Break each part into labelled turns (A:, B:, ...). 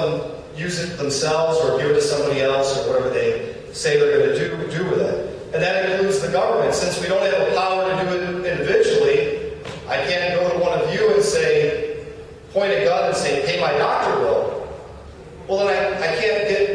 A: them use it themselves or give it to somebody else or whatever they say they're going to do with it. And that includes the government. Since we don't have the power to do it individually, I can't go to one of you and say, point a gun and say, pay my doctor bill. Well, then I can't get,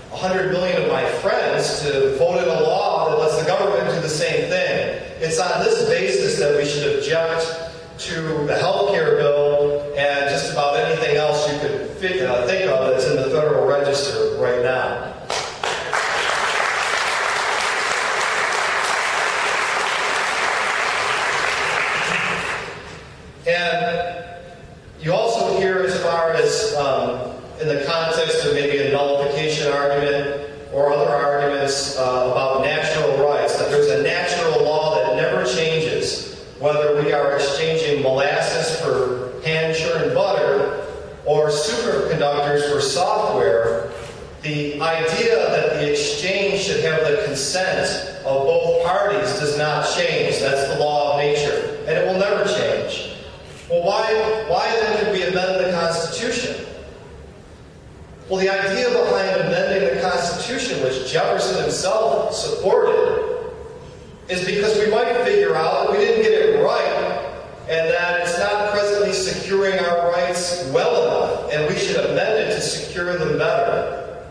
A: 100 million of my friends to vote in a law that lets the government do the same thing. It's on this basis that we should object to the health care bill and just about anything else you could think of that's in the Federal Register right now. And you also hear, as far as in the context of maybe a nullification argument or other arguments about natural rights, that there's a natural law that never changes, whether we are exchanging molasses for hand-churned butter or superconductors for software. The idea that the exchange should have the consent of both parties does not change. That's the law of nature, and it will never change. Well, why then did we amend the Constitution? Well, the idea behind amending the Constitution, which Jefferson himself supported, is because we might figure out that we didn't get it right and that it's not presently securing our rights well enough, and we should amend it to secure them better.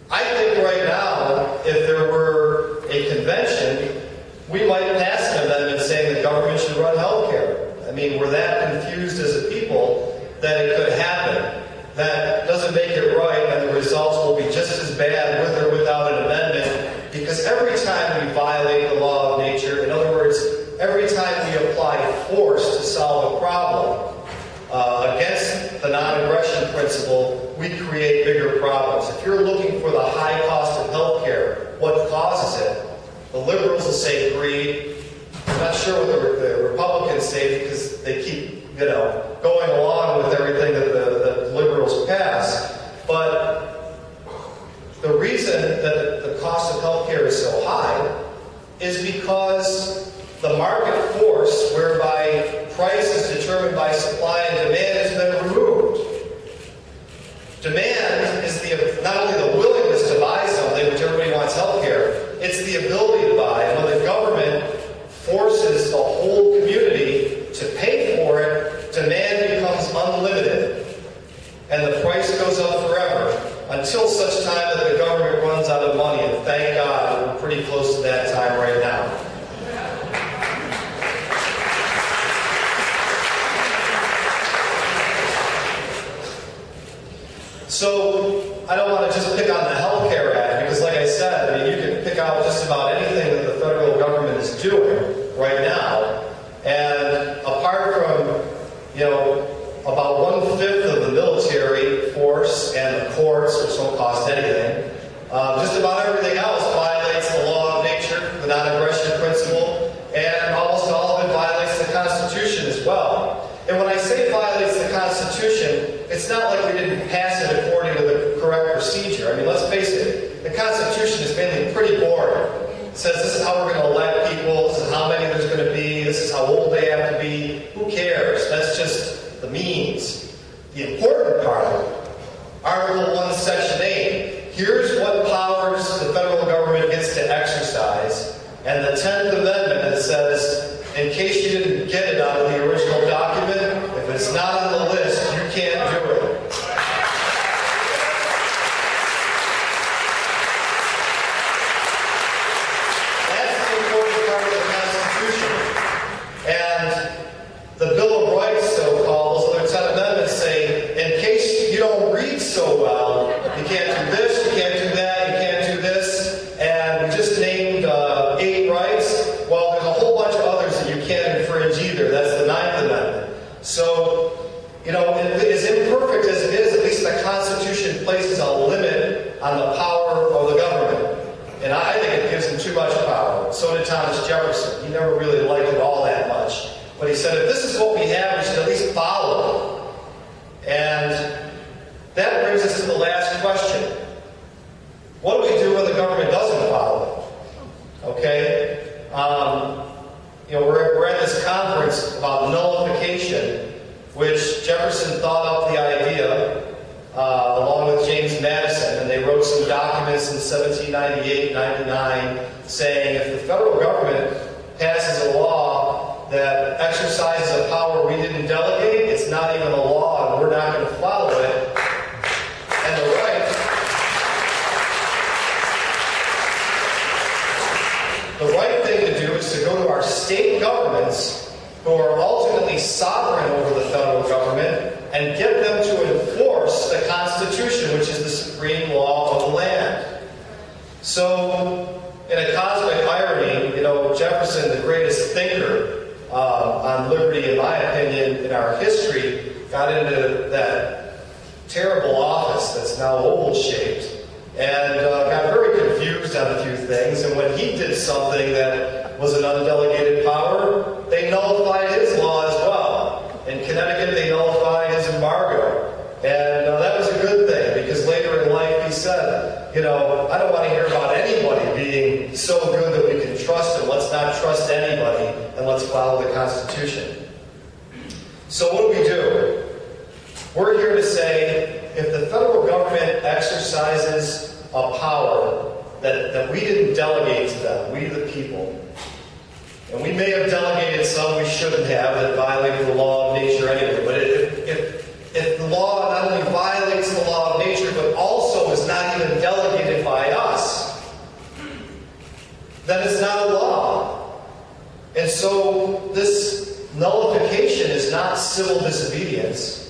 A: I think right now, if there were a convention, we might pass an amendment saying the government should run health care. I mean, we're that confused as a people that it could happen. That doesn't make it right, and the results will be just as bad with or without an amendment, because every time we violate the law of nature, in other words, every time we apply force to solve a problem against the non-aggression principle, we create bigger problems. If you're looking for the high cost of health care, what causes it? The liberals will say greed. I'm not sure what the Republicans say, because they keep going along with everything that the liberals pass. But the reason that the cost of health care is so high is because the market force, whereby price is determined by supply and demand, has been removed. Demand is not only the willingness to buy something, which everybody wants health care, it's the ability to buy. And when the government forces the whole community to pay for it, demand becomes unlimited, and the price goes up forever until such time that the government runs out of money. And thank God we're pretty close to that time right now. So I don't want to just pick on the Health Care Act, because like I said, you can pick out just about anything that the federal government is doing right now. And apart from, about 1/5 of the military force and the courts, which don't cost anything, just about everything else violates the law of nature, the non-aggression principle, and almost all of it violates the Constitution as well. And when I say violates the Constitution, it's not like we didn't pass it according to the correct procedure. I mean, let's face it, the Constitution is mainly pretty boring. It says this is how we're going to elect people, this is how many there's going to be, this is how old they have to be. Who cares? That's just the means. The important part, Article 1, Section 8, here's what powers the federal government gets to exercise. And the 10th Amendment that says, in case you didn't get it out of the original document, if it's not on the list, you can't do it. That's the important part of the Constitution. And the Bill of Rights, so-called, those other 10 amendments say, in case you don't read so well, you can't do this, you can't do that, you can't do this, and we just named 8 rights. Well, there's a whole bunch of others that you can't infringe either. That's the 9th Amendment. So, as imperfect as it is, at least the Constitution places a limit on the power of the government. And I think it gives them too much power. So did Thomas Jefferson. He never really liked it all that much. But he said, if this is what we have, we should at least follow it. And that brings us to the last question. What do we do when the government doesn't follow it? Okay? We're at this conference about nullification, which Jefferson thought up the idea, 1798-99 saying if the federal government passes a law that exercises a power we didn't delegate, it's not even a law and we're not going to follow it. And the right thing to do is to go to our state governments, who are ultimately sovereign over the federal government, and get them to enforce the Constitution, which is the supreme law of the land. So, in a cosmic irony, Jefferson, the greatest thinker on liberty, in my opinion, in our history, got into that terrible office that's now oval-shaped, and got very confused on a few things. And when he did something that was an undelegated power, they nullified his law as well. In Connecticut, they nullified his embargo. And that was a good thing, because later in life he said, I don't want to hear about anybody being so good that we can trust him. Let's not trust anybody, and let's follow the Constitution. So what do? We're here to say, if the federal government exercises a power that we didn't delegate to them, we the people, and we may have delegated some we shouldn't have that violated the law of nature anyway, but if the law not only violates the law of nature, but also is not even delegated by us, then it's not a law. And so this nullification is not civil disobedience.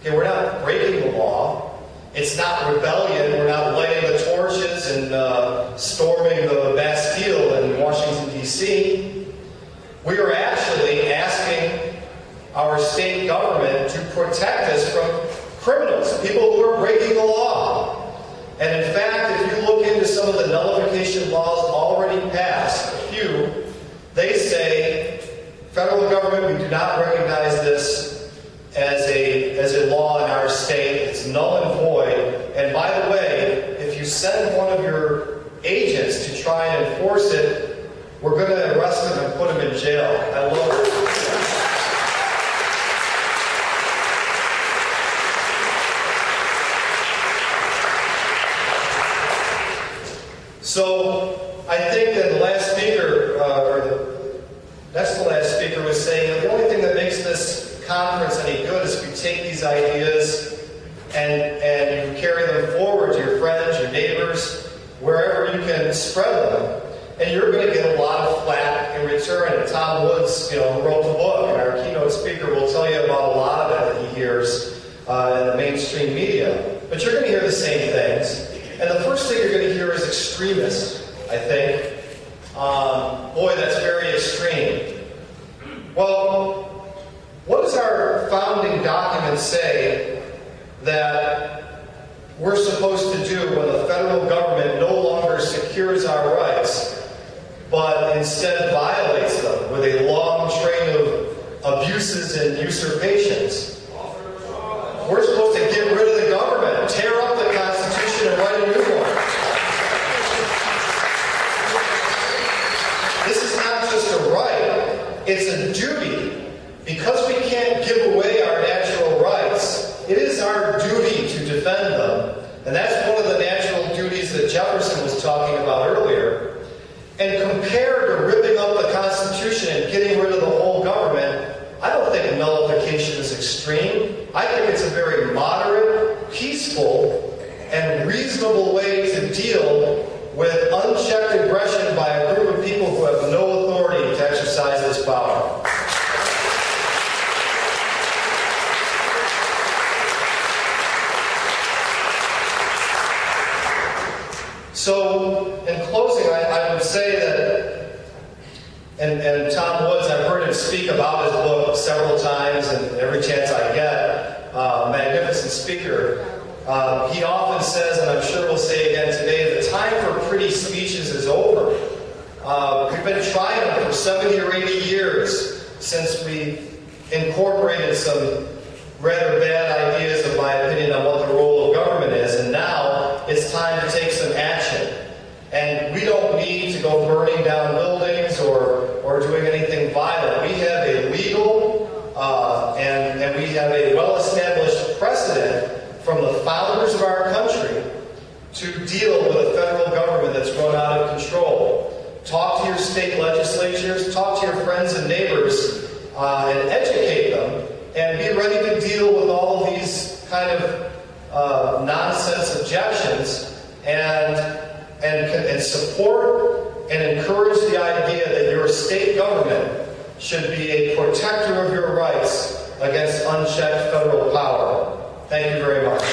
A: Okay, we're not breaking the law. It's not rebellion. We're not lighting the torches and storming the Bastille in Washington, D.C. We are actually asking our state government to protect us from criminals, people who are breaking the law. And in fact, if you look into some of the nullification laws already passed, a few, they say, federal government, we do not recognize this as a law in our state. It's null and void. And by the way, if you send one of your agents to try and enforce it, we're going to arrest them and put them in jail. I love it. So I think that the last speaker, next to the last speaker, was saying that the only thing that makes this conference any good is if you take these ideas and you carry them forward to your friends, your neighbors, wherever you can spread them. And you're going to get a lot of flack in return. And Tom Woods, who wrote the book, and our keynote speaker will tell you about a lot of it that he hears in the mainstream media. But you're going to hear the same things. And the first thing you're going to hear is extremists, I think. Boy, that's very extreme. Well, what does our founding document say that we're supposed to do when the federal government no longer secures our rights, but instead violates them with a long train of abuses and usurpations? We're supposed to get rid of the government, tear up the Constitution, and write a new one. This is not just a right, it's a duty. Because we can't give away our natural rights, it is our duty to defend them. And that's one of the natural duties that Jefferson was talking about earlier. And compared to ripping up the Constitution and getting rid of the whole government, I don't think nullification is extreme. I think it's a very moderate, peaceful, and reasonable way to deal with unchecked aggression by a group of people who have no authority to exercise this power. So, in closing, I would say that, and Tom Woods, I've heard him speak about his book several times, and every chance I get, magnificent speaker, he often says, and I'm sure we'll say again today, the time for pretty speeches is over. We've been trying them for 70 or 80 years since we incorporated some rather bad ideas, in my opinion, on what the role of government is, and now it's time to take some action. And we don't need to go burning down buildings or doing anything violent. We have a legal and we have a well-established precedent from the founders of our country to deal with a federal government that's run out of control. Talk to your state legislatures, talk to your friends and neighbors, and educate them, and be ready to deal with all of these kind of nonsense objections, and support and encourage the idea that your state government should be a protector of your rights against unchecked federal power. Thank you very much.